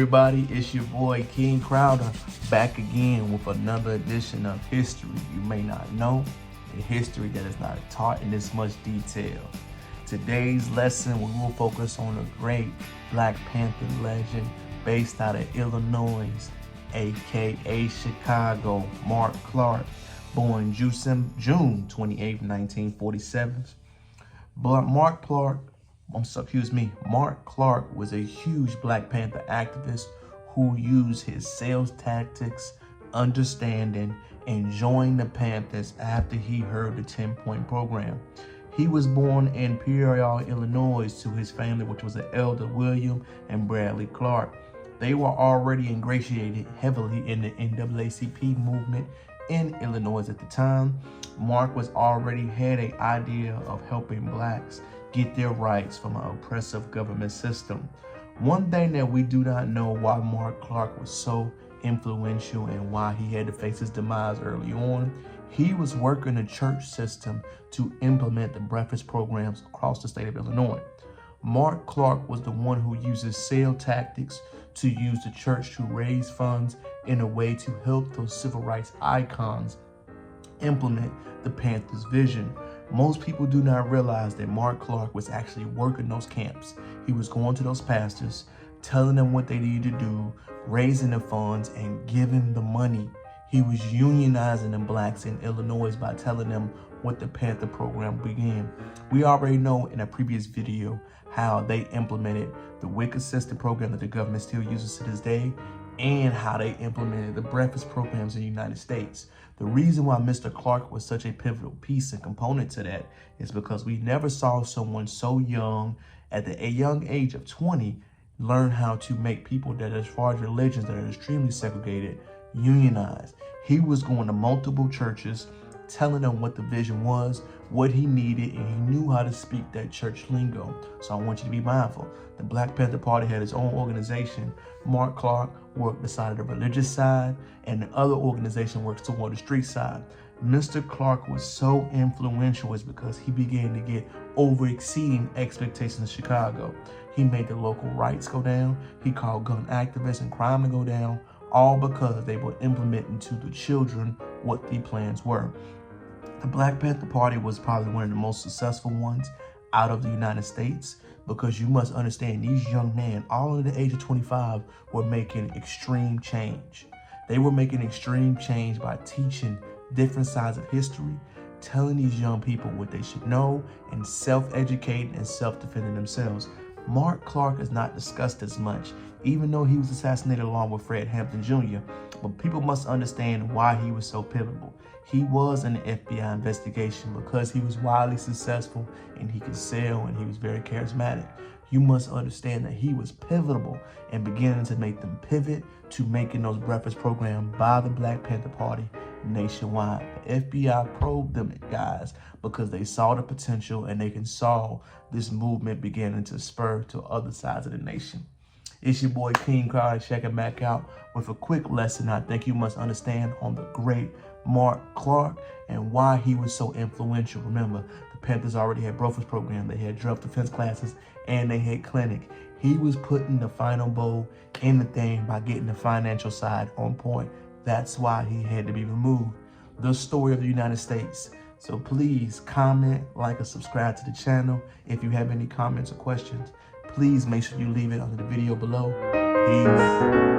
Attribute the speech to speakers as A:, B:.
A: everybody, it's your boy King Crowder back again with another edition of history you may not know, a history that is not taught in this much detail. Today's lesson, we will focus on a great Black Panther legend based out of Illinois, aka Chicago, Mark Clark, born June 28, 1947. But Mark Clark was a huge Black Panther activist who used his sales tactics, understanding, and joined the Panthers after he heard the 10-point program. He was born in Peoria, Illinois, to his family, which was the elder William and Bradley Clark. They were already ingratiated heavily in the NAACP movement in Illinois at the time. Mark was already had an idea of helping Blacks get their rights from an oppressive government system. One thing that we do not know why Mark Clark was so influential and why he had to face his demise early on, he was working the church system to implement the breakfast programs across the state of Illinois. Mark Clark was the one who uses sale tactics to use the church to raise funds in a way to help those civil rights icons implement the Panthers' vision. Most people do not realize that Mark Clark was actually working those camps. He was going to those pastors, telling them what they needed to do, raising the funds, and giving the money. He was unionizing the Blacks in Illinois by telling them what the Panther program began. We already know in a previous video how they implemented the WIC assistant program that the government still uses to this day, and how they implemented the breakfast programs in the United States. The reason why Mr. Clark was such a pivotal piece and component to that is because we never saw someone so young, at a young age of 20, learn how to make people that, as far as religions that are extremely segregated, unionize. He was going to multiple churches, telling them what the vision was, what he needed, and he knew how to speak that church lingo. So I want you to be mindful. The Black Panther Party had its own organization. Mark Clark worked the side of the religious side, and the other organization works toward the street side. Mr. Clark was so influential is because he began to get over-exceeding expectations in Chicago. He made the local riots go down. He called gun activists and crime to go down, all because they were implementing to the children what the plans were. The Black Panther Party was probably one of the most successful ones out of the United States, because you must understand these young men, all under the age of 25, were making extreme change. They were making extreme change by teaching different sides of history, telling these young people what they should know, and self-educating and self-defending themselves. Mark Clark is not discussed as much, even though he was assassinated along with Fred Hampton Jr., but people must understand why he was so pivotal. He was in the FBI investigation because he was wildly successful and he could sell and he was very charismatic. You must understand that he was pivotal in beginning to make them pivot to making those breakfast programs by the Black Panther Party nationwide. The FBI probed them guys because they saw the potential and they saw this movement beginning to spur to other sides of the nation. It's your boy King Crowder checking back out with a quick lesson I think you must understand on the great Mark Clark and why he was so influential. Remember, the Panthers already had breakfast program, they had drug defense classes, and they had clinic. He was putting the final bow in the thing by getting the financial side on point. That's why he had to be removed. The story of the United States. So please comment, like, and subscribe to the channel. If you have any comments or questions, please make sure you leave it under the video below. Peace.